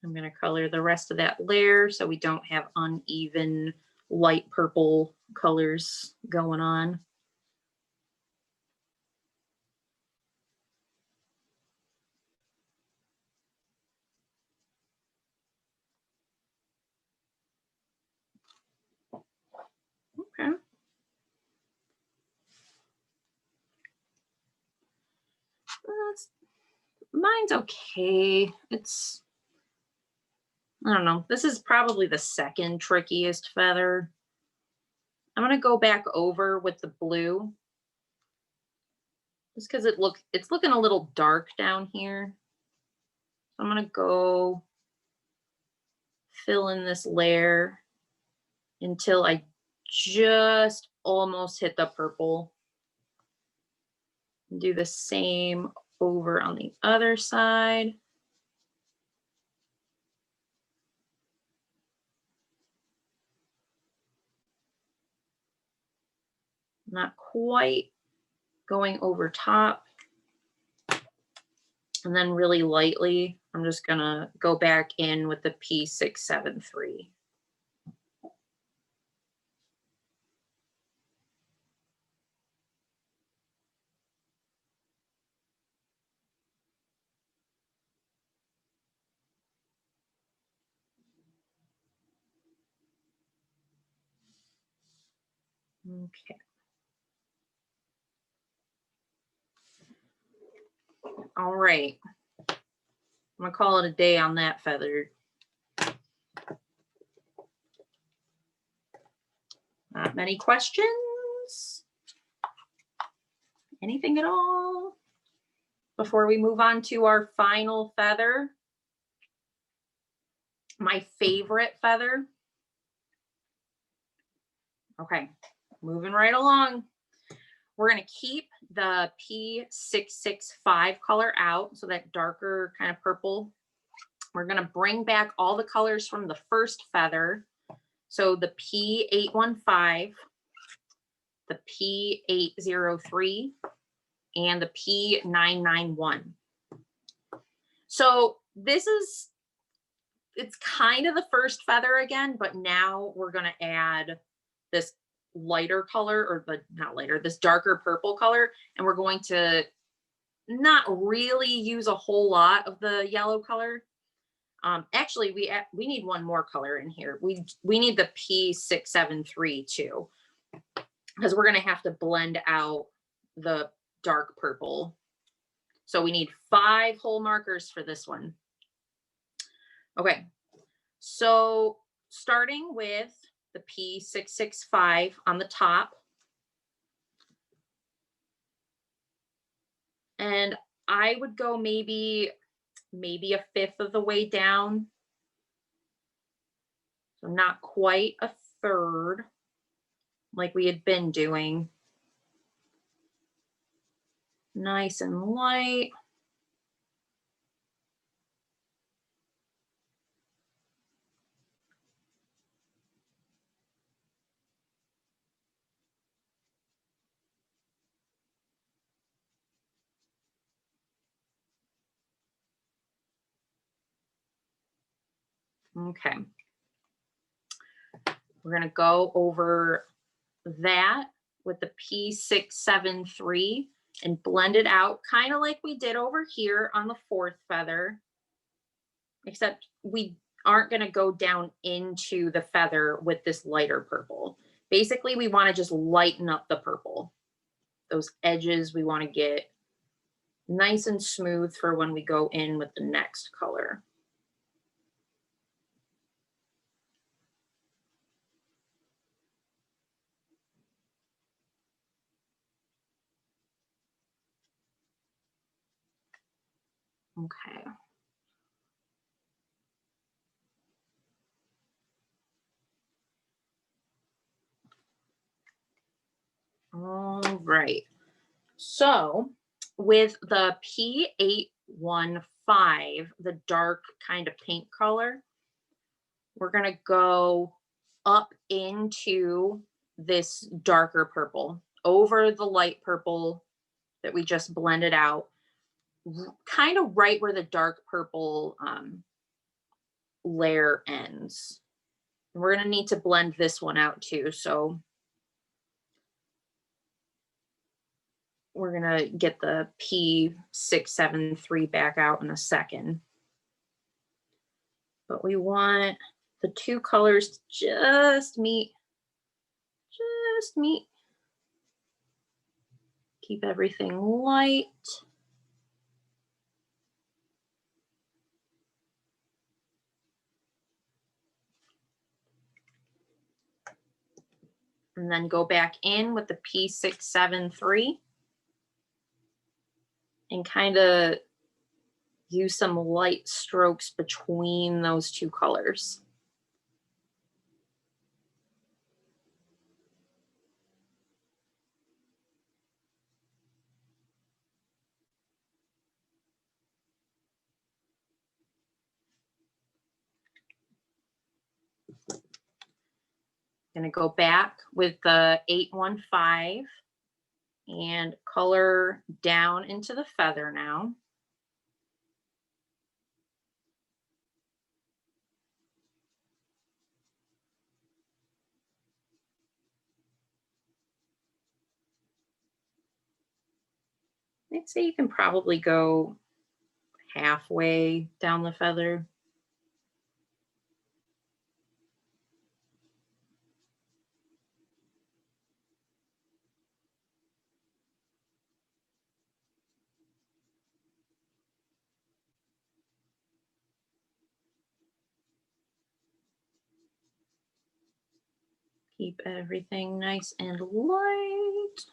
I'm going to color the rest of that layer so we don't have uneven light purple colors going on. Okay. Mine's okay. It's, I don't know. This is probably the second trickiest feather. I'm going to go back over with the blue just because it's looking a little dark down here. So I'm going to go fill in this layer until I just almost hit the purple. Do the same over on the other side. Not quite going over top. And then really lightly, I'm just gonna go back in with the P673. Okay. All right. I'm gonna call it a day on that feather. Not many questions? Anything at all? Before we move on to our final feather, my favorite feather. Okay, moving right along. We're gonna keep the P665 color out, so that darker kind of purple. We're gonna bring back all the colors from the first feather. So the P815, the P803, and the P991. So this is, it's kind of the first feather again, but now we're gonna add this lighter color, or the, not lighter, this darker purple color, and we're going to not really use a whole lot of the yellow color. Actually, we need one more color in here. We need the P673 too, because we're going to have to blend out the dark purple. So we need 5 whole markers for this one. Okay, so starting with the P665 on the top. And I would go maybe a fifth of the way down. So not quite a third like we had been doing. Nice and light. Okay. We're going to go over that with the P673 and blend it out kind of like we did over here on the 4th feather, except we aren't going to go down into the feather with this lighter purple. Basically, we want to just lighten up the purple. Those edges we want to get nice and smooth for when we go in with the next color. Okay. All right. So with the P815, the dark kind of pink color, we're going to go up into this darker purple over the light purple that we just blended out, kind of right where the dark purple layer ends. We're going to need to blend this one out too. So we're going to get the P673 back out in a second. But we want the two colors to just meet. Keep everything light. And then go back in with the P673 and kind of use some light strokes between those two colors. Going to go back with the 815 and color down into the feather now. I'd say you can probably go halfway down the feather. Keep everything nice and light.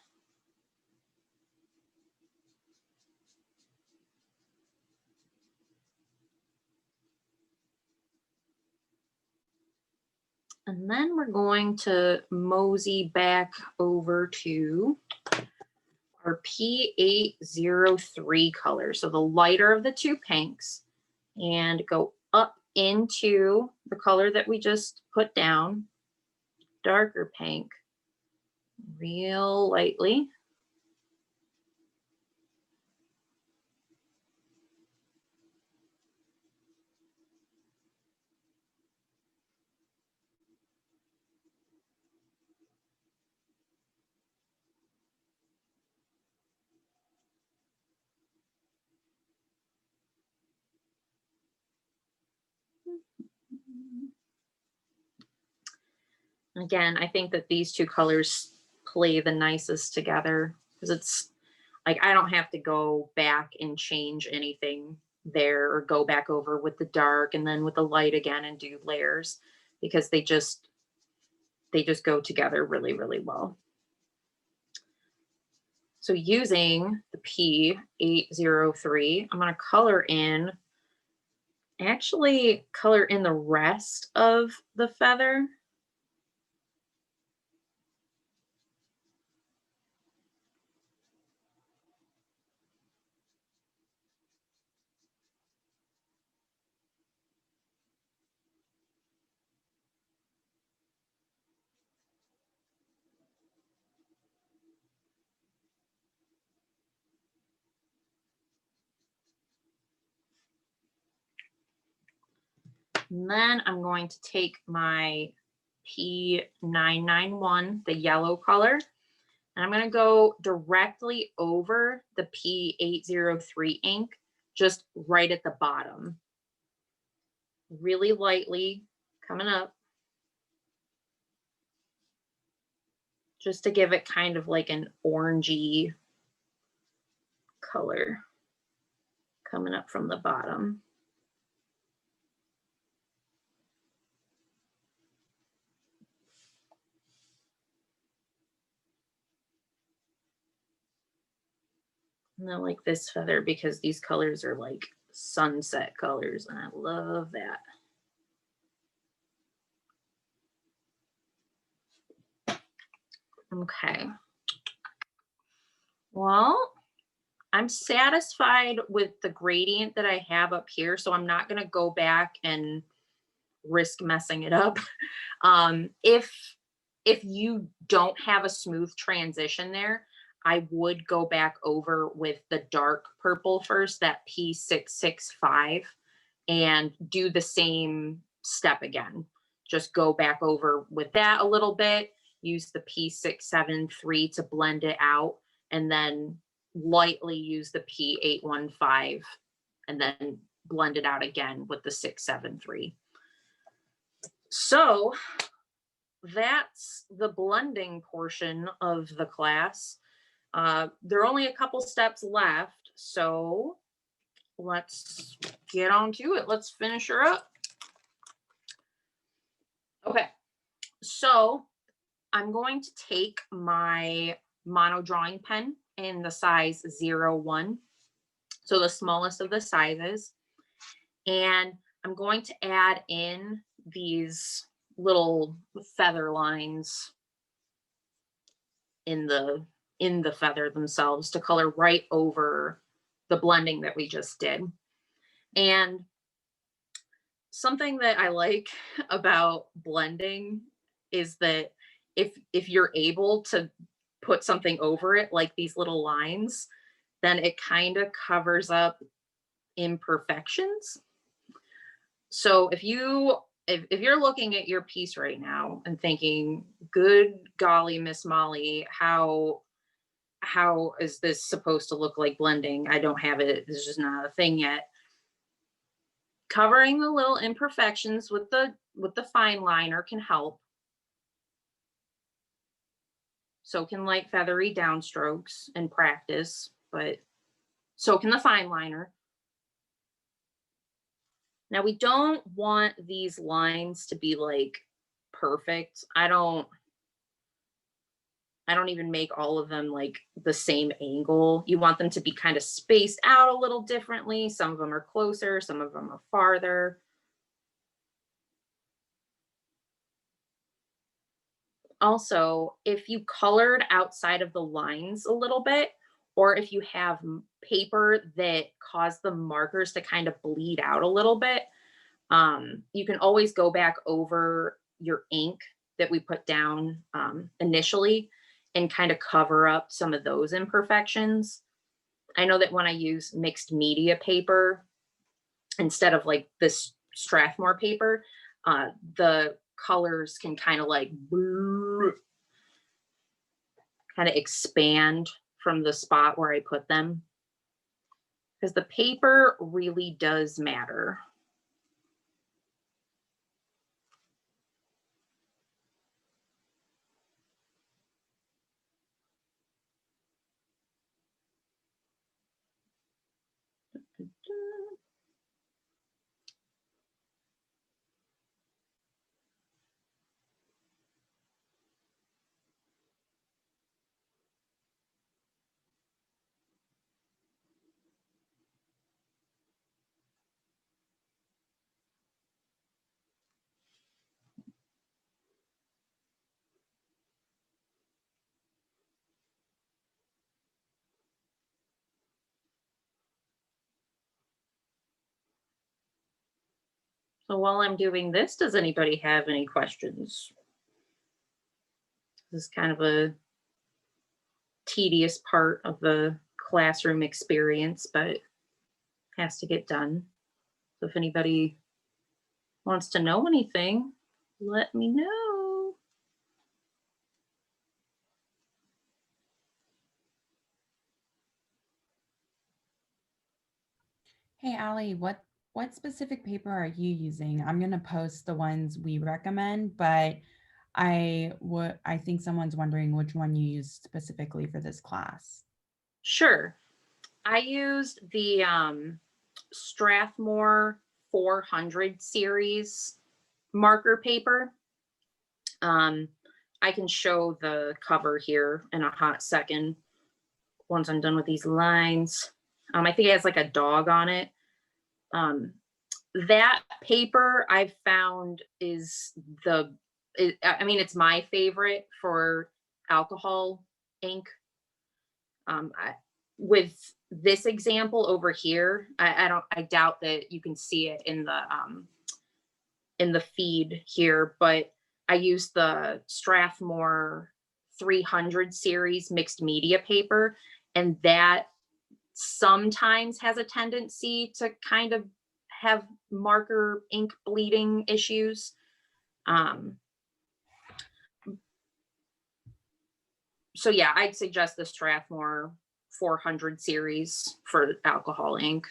And then we're going to mosey back over to our P803 color. So the lighter of the two pinks, and go up into the color that we just put down, darker pink, real lightly. Again, I think that these two colors play the nicest together because it's like I don't have to go back and change anything there or go back over with the dark and then with the light again and do layers because they just go together really, really well. So using the P803, I'm going to color in the rest of the feather. And then I'm going to take my P991, the yellow color, and I'm going to go directly over the P803 ink, just right at the bottom. Really lightly coming up. Just to give it kind of like an orangey color coming up from the bottom. And I like this feather because these colors are like sunset colors, and I love that. Okay. Well, I'm satisfied with the gradient that I have up here, so I'm not going to go back and risk messing it up. If you don't have a smooth transition there, I would go back over with the dark purple first, that P665, and do the same step again. Just go back over with that a little bit, use the P673 to blend it out, and then lightly use the P815 and then blend it out again with the 673. So that's the blending portion of the class. There are only a couple steps left, so let's get on to it. Let's finish her up. Okay, so I'm going to take my mono drawing pen in the size 01, so the smallest of the sizes, and I'm going to add in these little feather lines in the feather themselves to color right over the blending that we just did. And something that I like about blending is that if you're able to put something over it, like these little lines, then it kind of covers up imperfections. So if you're looking at your piece right now and thinking, good golly, Miss Molly, how is this supposed to look like blending? I don't have it. This is just not a thing yet. Covering the little imperfections with the fine liner can help. So can light feathery downstrokes in practice, but so can the fine liner. Now we don't want these lines to be like perfect. I don't even make all of them like the same angle. You want them to be kind of spaced out a little differently. Some of them are closer, some of them are farther. Also, if you colored outside of the lines a little bit, or if you have paper that cause the markers to kind of bleed out a little bit, you can always go back over your ink that we put down initially and kind of cover up some of those imperfections. I know that when I use mixed media paper instead of like this Strathmore paper, the colors can kind of like kind of expand from the spot where I put them, because the paper really does matter. So while I'm doing this, does anybody have any questions? This is kind of a tedious part of the classroom experience, but has to get done. So if anybody wants to know anything, let me know. Hey, Allie, what specific paper are you using? I'm gonna post the ones we recommend, but I think someone's wondering which one you use specifically for this class. Sure. I used the Strathmore 400 series marker paper. I can show the cover here in a hot second once I'm done with these lines. I think it has like a dog on it. That paper I've found is it's my favorite for alcohol ink. With this example over here, I doubt that you can see it in the feed here, but I use the Strathmore 300 series mixed media paper, and that sometimes has a tendency to kind of have marker ink bleeding issues. So yeah, I'd suggest the Strathmore 400 series for alcohol ink.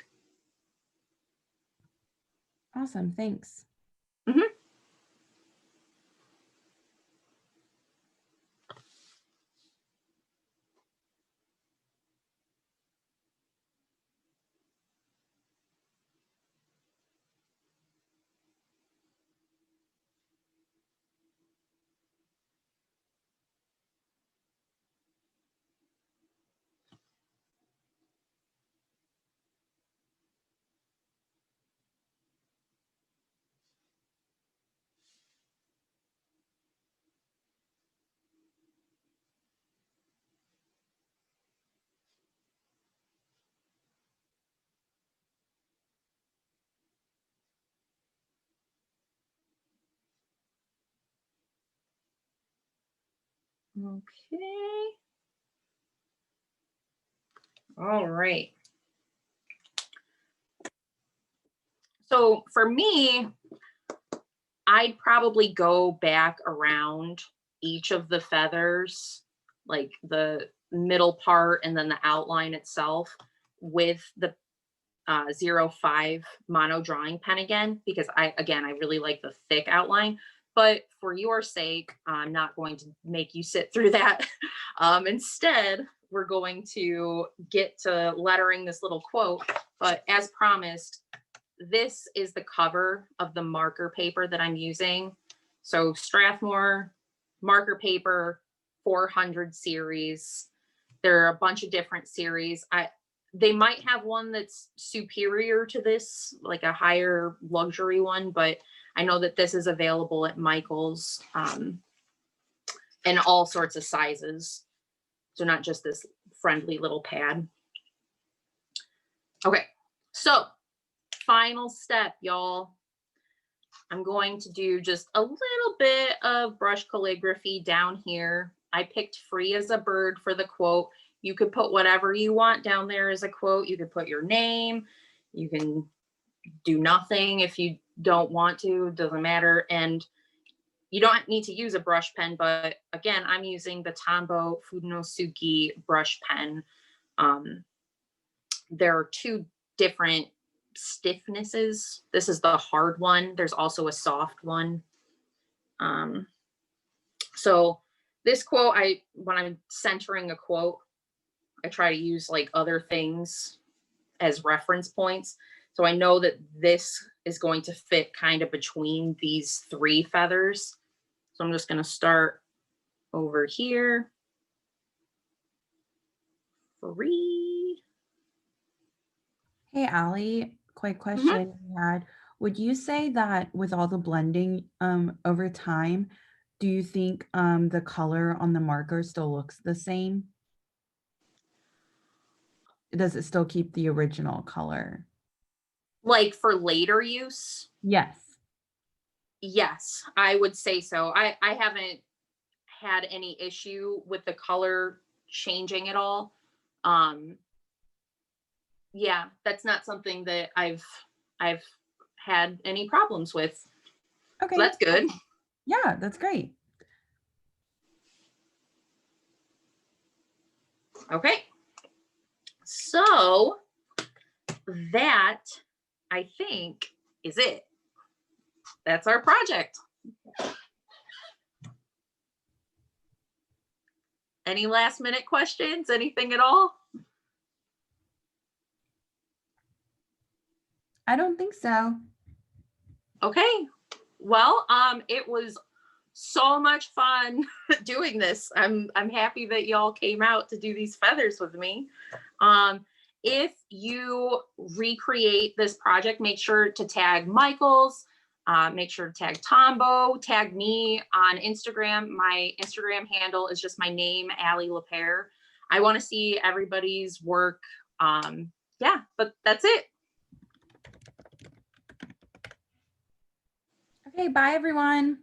Awesome, thanks. Mhm. Okay. All right. So for me, I'd probably go back around each of the feathers, like the middle part and then the outline itself with the 05 mono drawing pen again, because I really like the thick outline. But for your sake, I'm not going to make you sit through that. Instead, we're going to get to lettering this little quote. But as promised, this is the cover of the marker paper that I'm using. So Strathmore marker paper 400 series. There are a bunch of different series. They might have one that's superior to this, like a higher luxury one, but I know that this is available at Michael's in all sorts of sizes. So not just this friendly little pad. Okay, so final step, y'all. I'm going to do just a little bit of brush calligraphy down here. I picked free as a bird for the quote. You could put whatever you want down there as a quote. You could put your name. You can do nothing if you don't want to, it doesn't matter. And you don't need to use a brush pen, but again, I'm using the Tombow Fudenosuke brush pen. There are two different stiffnesses. This is the hard one. There's also a soft one. So this quote, when I'm centering a quote, I try to use like other things as reference points. So I know that this is going to fit kind of between these three feathers. So I'm just going to start over here. Free. Hey, Allie, quick question we had. Would you say that with all the blending over time, do you think the color on the marker still looks the same? Does it still keep the original color? Like for later use? Yes. Yes, I would say so. I haven't had any issue with the color changing at all. Yeah, that's not something that I've had any problems with. Okay. So that's good. Yeah, that's great. Okay. So that, I think, is it. That's our project. Any last minute questions? Anything at all? I don't think so. Okay. Well, it was so much fun doing this. I'm happy that y'all came out to do these feathers with me. If you recreate this project, make sure to tag Michael's, make sure to tag Tombow, tag me on Instagram. My Instagram handle is just my name, Allie Lapere. I want to see everybody's work. Yeah, but that's it. Okay, bye everyone.